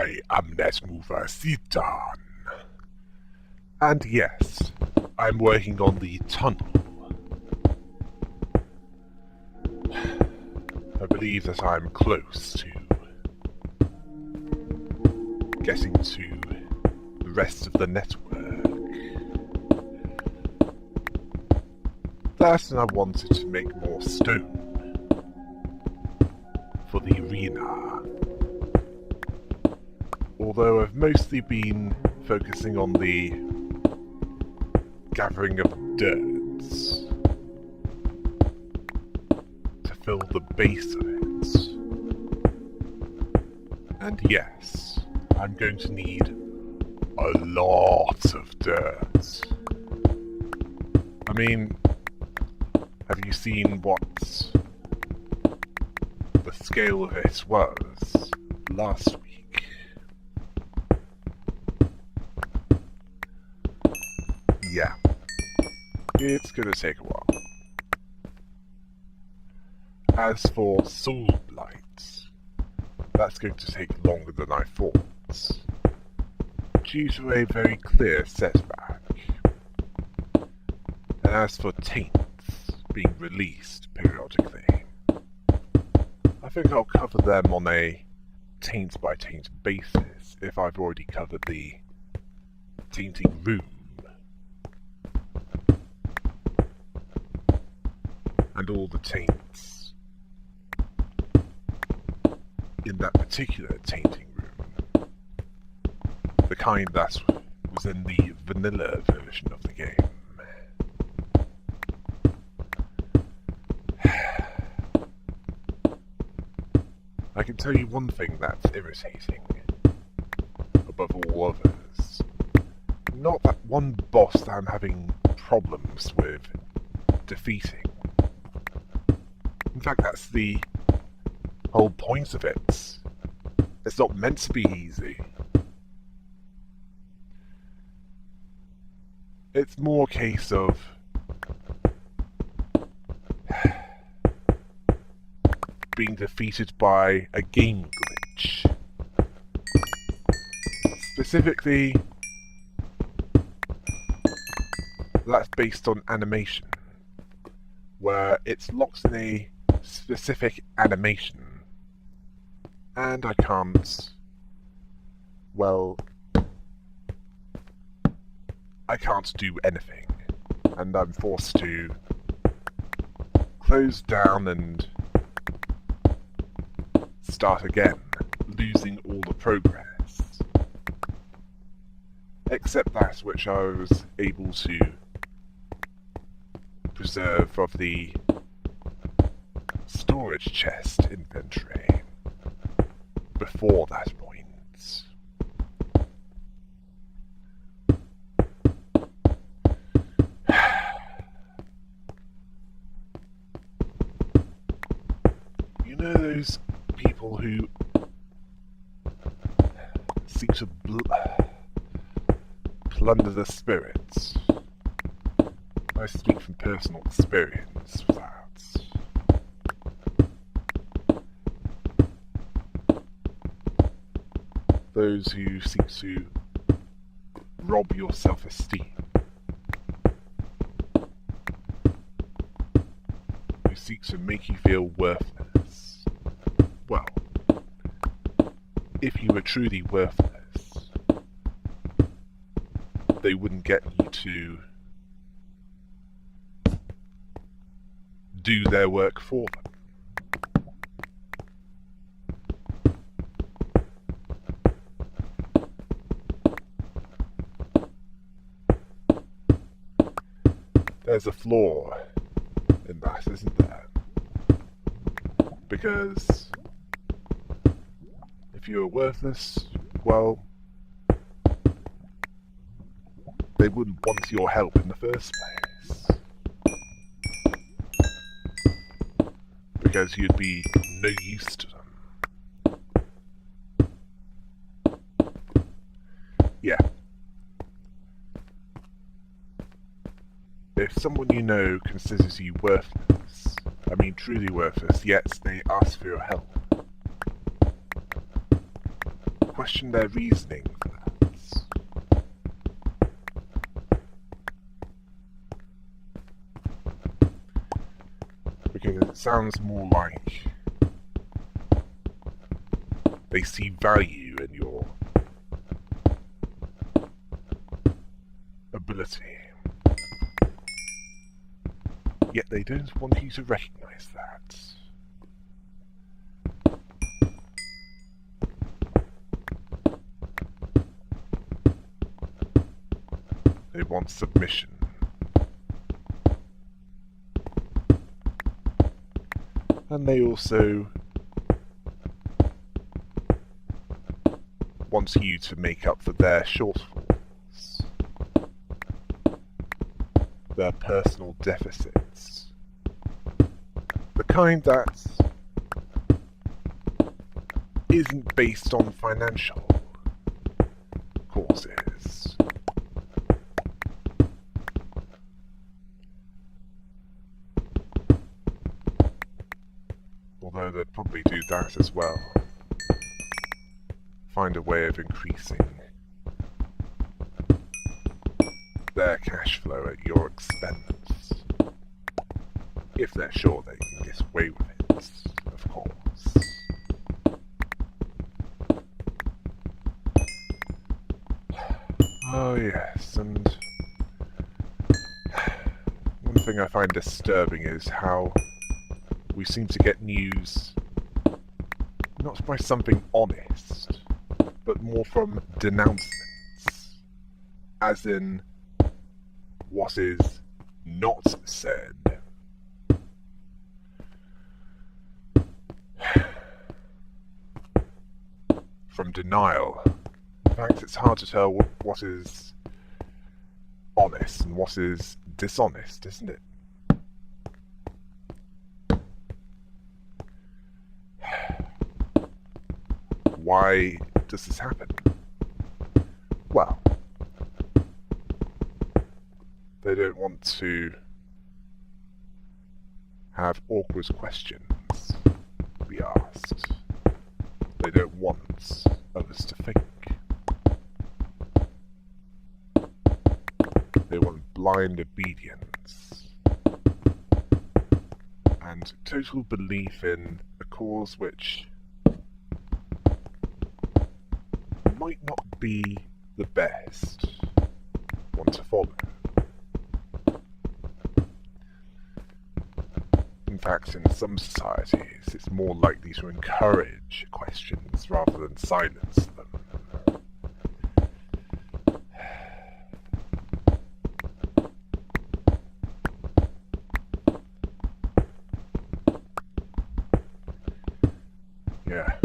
I am NetMoverSitan. And yes, I'm working on the tunnel. I believe that I'm close to getting to the rest of the network. That, and I wanted to make more stone for the arena. Although I've mostly been focusing on the gathering of dirt to fill the base of it. And yes, I'm going to need a lot of dirt. I mean, have you seen what the scale of it was last week? Yeah, it's gonna take a while. As for soul blight, that's going to take longer than I thought, due to a very clear setback. And as for taints being released periodically, I think I'll cover them on a taint by taint basis if I've already covered the tainting room. And all the taints in that particular tainting room. The kind that was in the vanilla version of the game. I can tell you one thing that's irritating above all others. Not that one boss that I'm having problems with defeating. In fact, that's the whole point of it. It's not meant to be easy. It's more a case of being defeated by a game glitch. Specifically, that's based on animation, where it's locked in a specific animation, and I can't, well, I can't do anything, and I'm forced to close down and start again, losing all the progress, except that which I was able to preserve of the storage chest inventory before that point. You know those people who seek to plunder the spirits? I speak from personal experience with that. Those who seek to rob your self-esteem. Who seek to make you feel worthless. Well, if you were truly worthless, they wouldn't get you to do their work for them. There's a flaw in that, isn't there? Because if you were worthless, well, they wouldn't want your help in the first place. Because you'd be no use to them. Yeah. If someone you know considers you worthless, I mean truly worthless, yet they ask for your help, question their reasoning for that. Because it sounds more like they see value in your ability, yet they don't want you to recognize that. They want submission. And they also want you to make up for their shortfalls, their personal deficits, the kind that isn't based on financial causes. Although they'd probably do that as well. Find a way of increasing their cash flow at your expense. If they're sure they can get away with it, of course. Oh yes, and one thing I find disturbing is how we seem to get news not by something honest, but more from denouncements, as in what is not said. From denial. In fact, it's hard to tell what is honest and what is dishonest, isn't it? Why does this happen? Well, they don't want to have awkward questions be asked. They don't want others to think. They want blind obedience and total belief in a cause which might not be the best one to follow. In fact, in some societies, it's more likely to encourage questions rather than silence them. Yeah.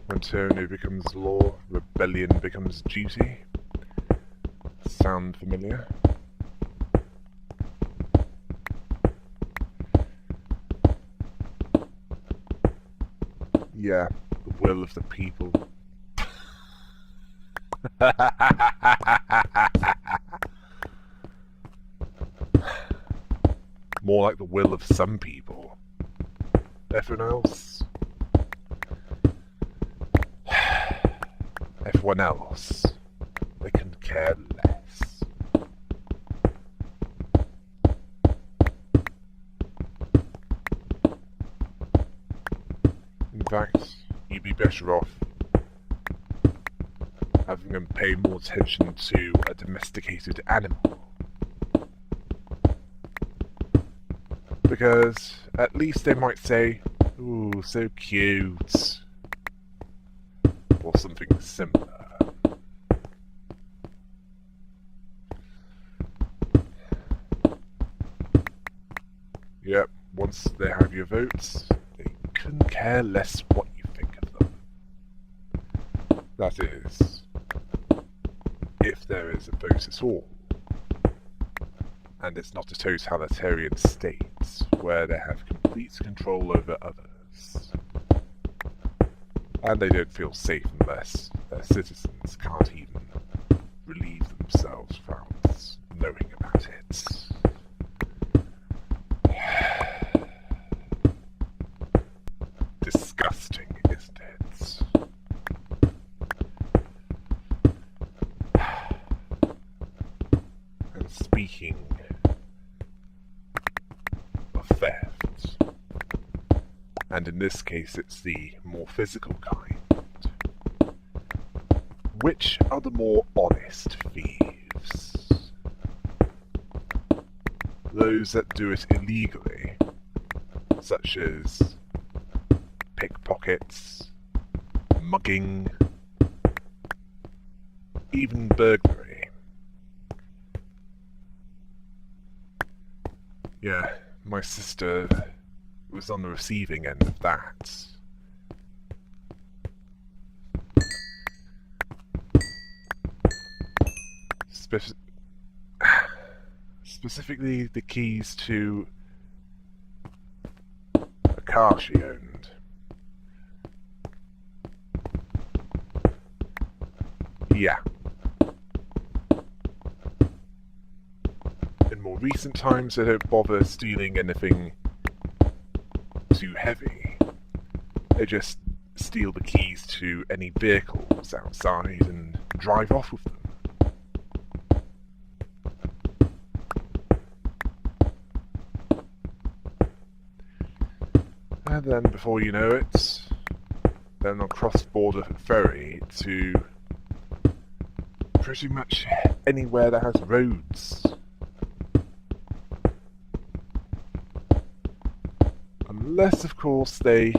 When tyranny becomes law, rebellion becomes duty. Sound familiar? Yeah, the will of the people. More like the will of some people. Everyone else? Everyone else, they can care less. In fact, you'd be better off having them pay more attention to a domesticated animal. Because at least they might say, "Ooh, so cute," or something similar. Yep, once they have your votes, they couldn't care less what you think of them. That is, if there is a vote at all. And it's not a totalitarian state where they have complete control over others. And they don't feel safe unless their citizens can't even relieve themselves without knowing about it. Disgusting, isn't it? and in this case it's the more physical kind. Which are the more honest thieves? Those that do it illegally, such as pickpockets, mugging, even burglary. Yeah, my sister was on the receiving end of that. Specifically the keys to a car she owned. Yeah. In more recent times, they don't bother stealing anything too heavy. They just steal the keys to any vehicles outside and drive off with them. And then, before you know it, they're on a cross-border ferry to pretty much anywhere that has roads. Unless, of course, they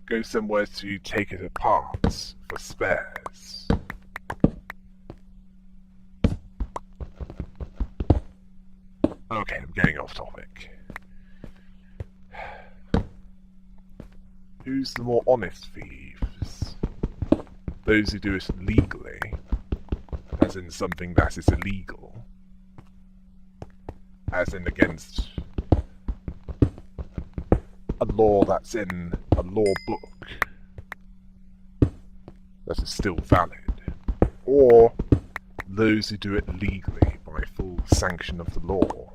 go somewhere to take it apart for spares. Okay, I'm getting off topic. Who's the more honest thieves? Those who do it legally, as in something that is illegal, as in against a law that's in a law book that is still valid, or those who do it legally by full sanction of the law,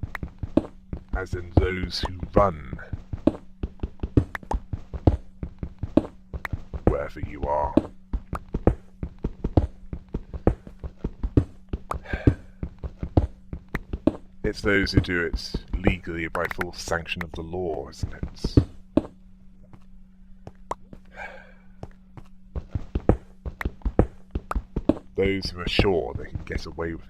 as in those who run wherever you are. It's those who do it legally by full sanction of the law, isn't it? Those who are sure they can get away with it.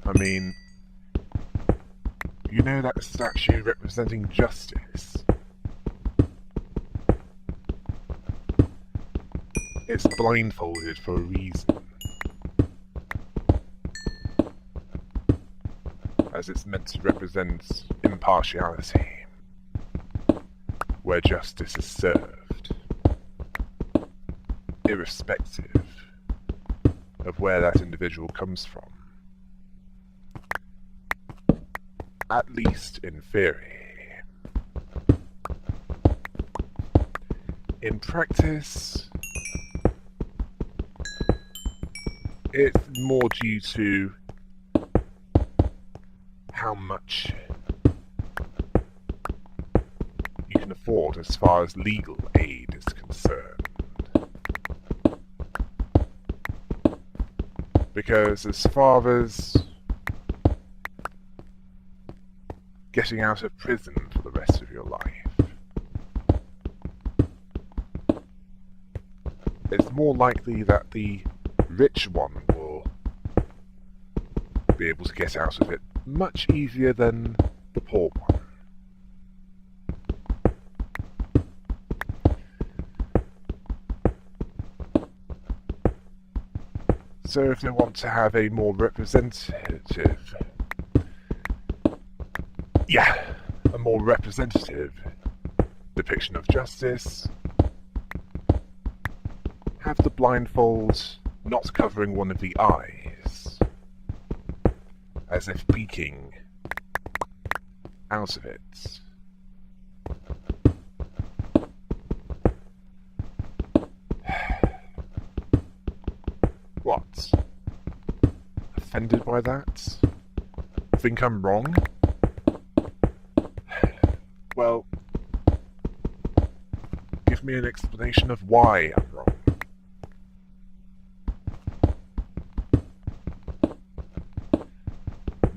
I mean, you know that statue representing justice? It's blindfolded for a reason. As it's meant to represent impartiality, where justice is served, irrespective of where that individual comes from. At least in theory. In practice, it's more due to how much you can afford as far as legal aid is concerned. Because as far as getting out of prison for the rest of your life, it's more likely that the rich one will be able to get out of it much easier than the poor one. So if they want to have a more representative depiction of justice, have the blindfold not covering one of the eyes, as if peeking out of it. What? Offended by that? Think I'm wrong? Well, give me an explanation of why I'm wrong.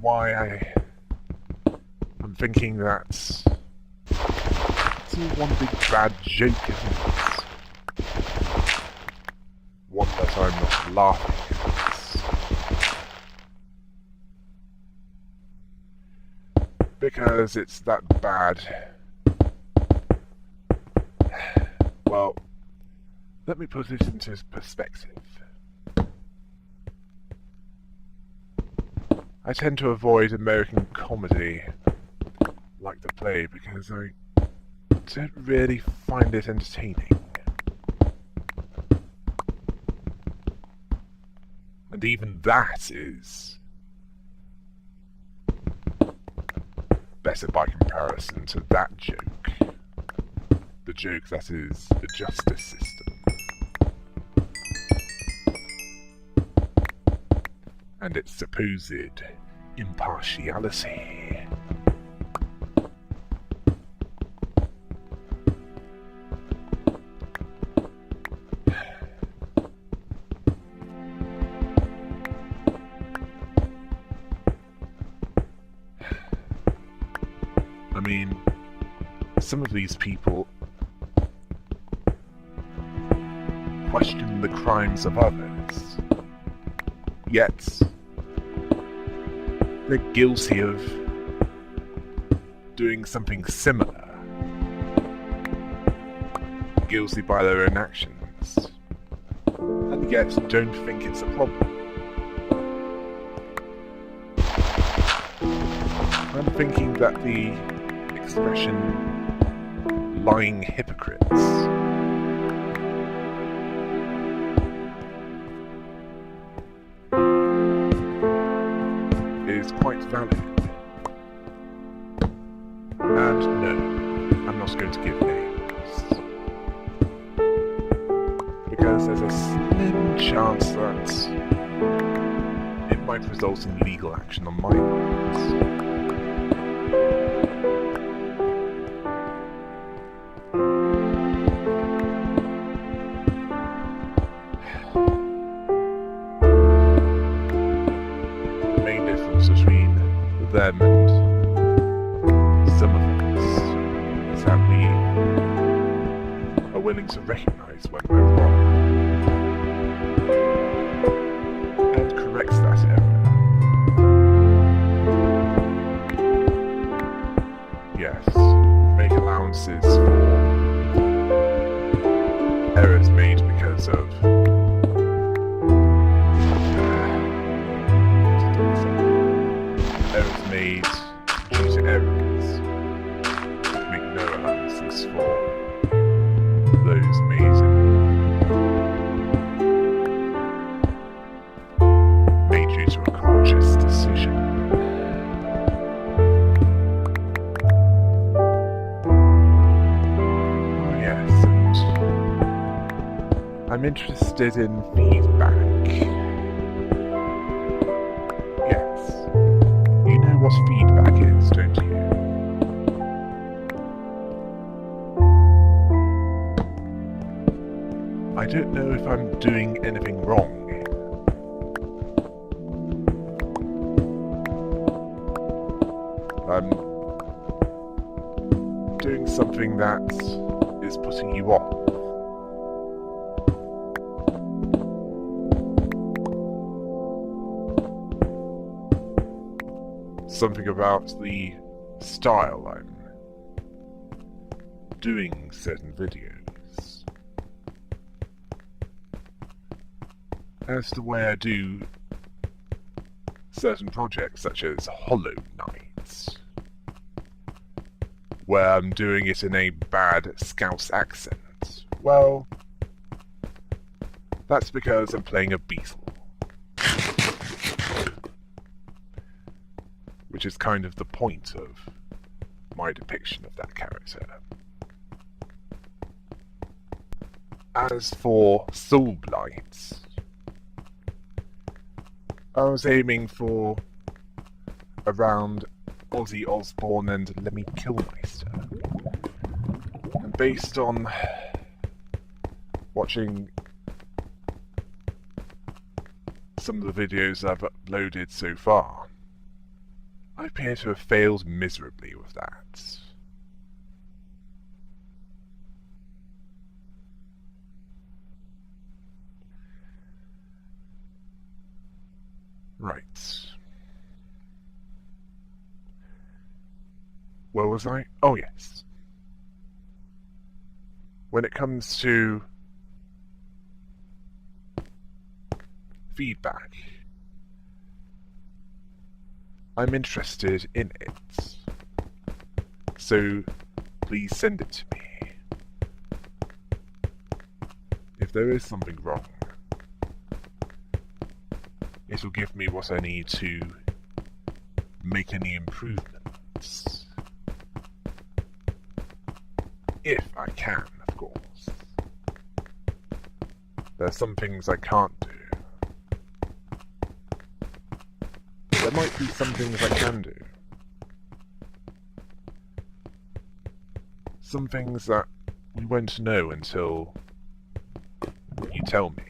why I'm thinking that it's all one big bad joke, isn't it? One that I'm not laughing at. Because it's that bad. Well, let me put it into perspective. I tend to avoid American comedy like the play because I don't really find it entertaining. And even that is better by comparison to that joke. The joke that is the justice system. And its supposed impartiality. I mean, some of these people question the crimes of others, yet they're guilty of doing something similar, guilty by their own actions, and yet don't think it's a problem. I'm thinking that the expression lying hypocrites is quite valid. And no, I'm not going to give names. Because there's a slim chance that it might result in legal action on my part. Between them and some of us is that we are willing to recognise when we're wrong and correct that error. Yes, make allowances for errors made because of made due to errors. Make no allowances for those made due to a conscious decision. Oh yes, and I'm interested in feedback. What feedback is, don't you? I don't know if I'm doing anything wrong. I'm doing something that is putting you off. Something about the style I'm doing certain videos. As the way I do certain projects such as Hollow Knight, where I'm doing it in a bad Scouse accent. Well, that's because I'm playing a beetle. Which is kind of the point of my depiction of that character. As for Soul Blight, I was aiming for around Ozzy Osbourne and Lemmy Kilmister. And based on watching some of the videos I've uploaded so far, I appear to have failed miserably with that. Right. Where was I? Oh, yes. When it comes to feedback, I'm interested in it. So, please send it to me. If there is something wrong, it'll give me what I need to make any improvements. If I can, of course. There are some things I can't do. There might be some things I can do. Some things that we won't know until you tell me.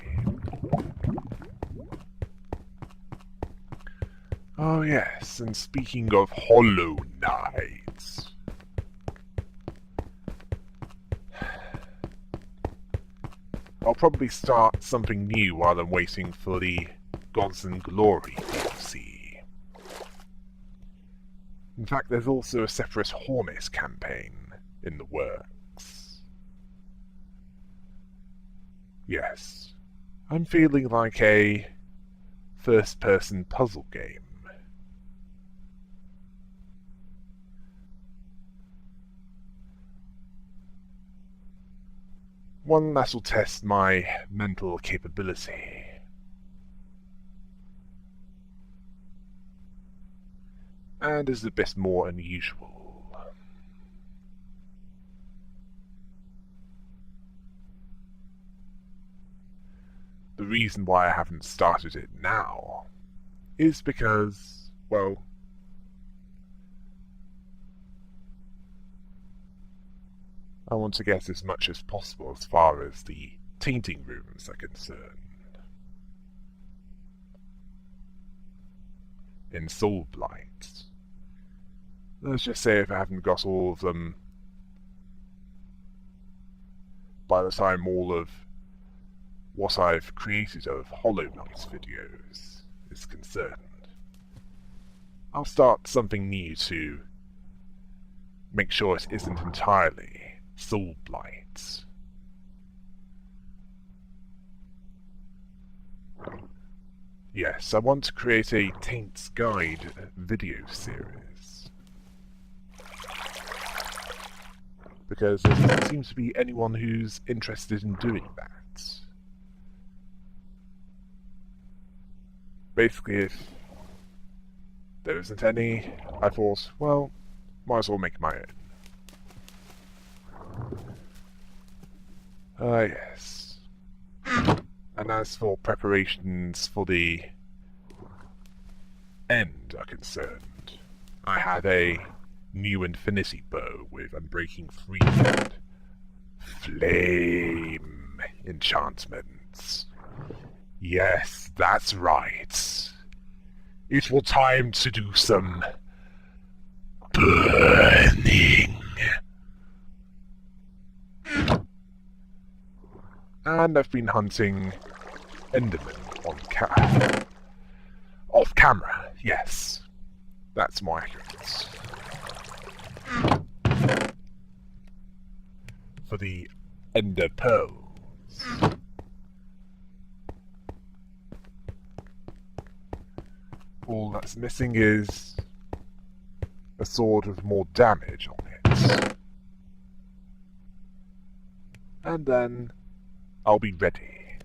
Oh yes, and speaking of Hollow Knight... I'll probably start something new while I'm waiting for the Gods and Glory DLC. In fact, there's also a separate Hormis campaign in the works. Yes, I'm feeling like a first-person puzzle game. One that'll test my mental capability. And is a bit more unusual. The reason why I haven't started it now is because, well, I want to get as much as possible as far as the tainting rooms are concerned. In Soul Blight. Let's just say if I haven't got all of them by the time all of what I've created of Hollow Knight videos is concerned, I'll start something new to make sure it isn't entirely Soul Blight. Yes, I want to create a Taint's Guide video series. Because there doesn't seem to be anyone who's interested in doing that. Basically, if there isn't any, I thought, well, might as well make my own. Yes. And as for preparations for the end are concerned, I have a new infinity bow with Unbreaking Free and flame enchantments. Yes, that's right. It will time to do some burning. And I've been hunting Enderman off camera, yes. That's more accurate. For the Ender Pearls. All that's missing is a sword with more damage on it. And then I'll be ready.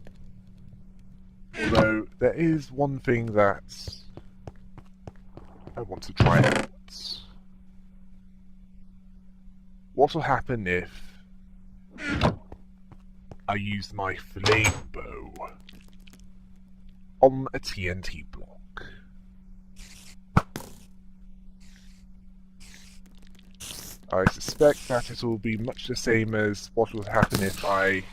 Although, there is one thing that I want to try out. What will happen if I use my flame bow on a TNT block? I suspect that it will be much the same as what would happen if I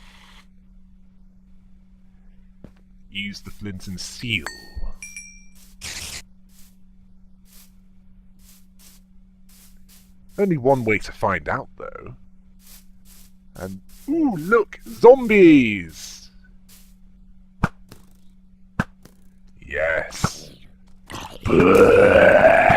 use the flint and steel. Only one way to find out, though. And, ooh, look! Zombies! Yes. Burn!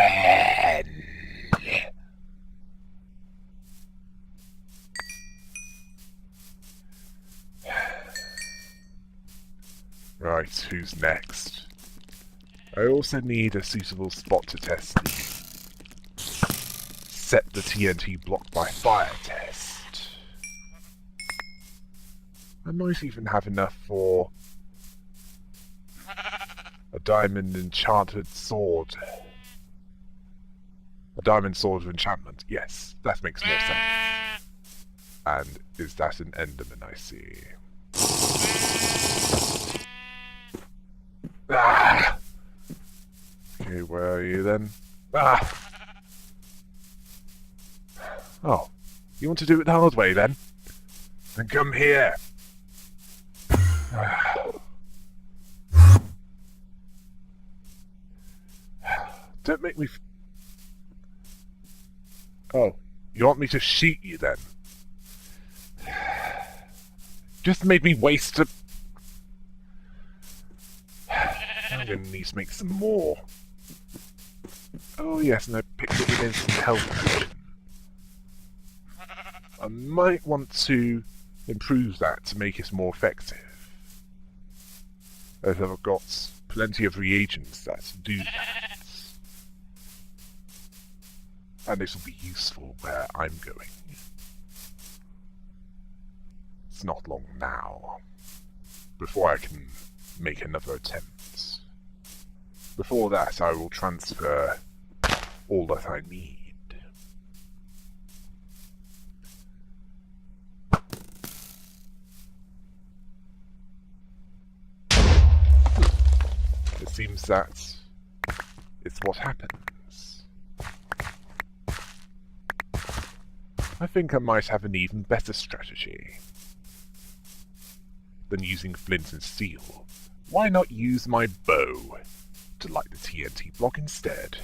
Right, who's next? I also need a suitable spot to test the set the TNT block by fire test. I might even have enough for a diamond enchanted sword. A diamond sword of enchantment. Yes, that makes more sense. And is that an enderman I see? Ah! Okay, where are you then? Ah! Oh, you want to do it the hard way then? Then come here! Don't make me... Oh, you want me to shoot you then? Just made me waste a... I'm going to need to make some more. Oh yes, and I picked up an instant health potion. I might want to improve that to make it more effective. As I've got plenty of reagents that do that. And this will be useful where I'm going. It's not long now before I can make another attempt. Before that, I will transfer all that I need. It seems that it's what happens. I think I might have an even better strategy than using flint and steel. Why not use my bow to light the TNT block instead?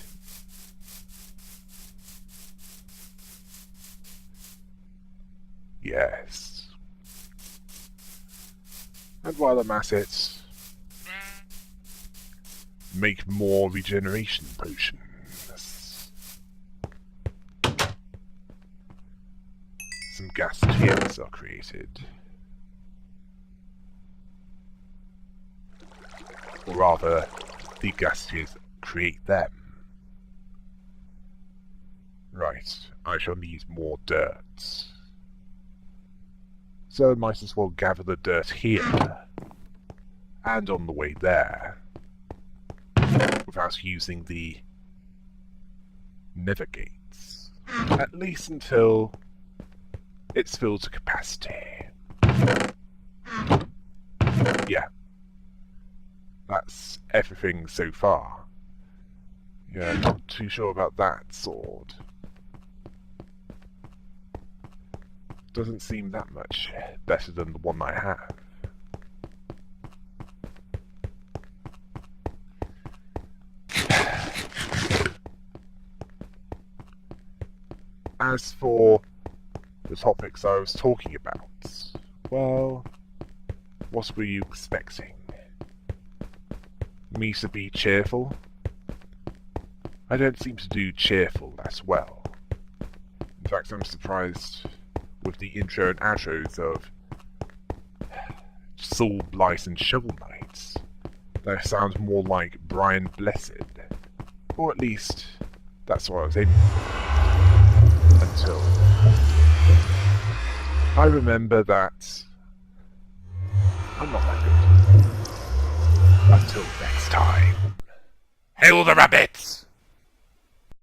Yes. And while I'm at it, make more regeneration potions. Some gas tiers are created. Or rather, the gas tiers create them. Right, I shall need more dirt. So I might as well gather the dirt here, and on the way there, without using the nether gates. At least until it's filled to capacity. Yeah. That's everything so far. Yeah, not too sure about that sword. Doesn't seem that much better than the one I have. As for the topics I was talking about, well, what were you expecting? Me to be cheerful? I don't seem to do cheerful that well. In fact, I'm surprised with the intro and outros of Soul Blight and Shovel Knight. They sound more like Brian Blessed. Or at least, that's what I was aiming for. Until I remember that I'm not that good. Until next time. Hail the rabbits!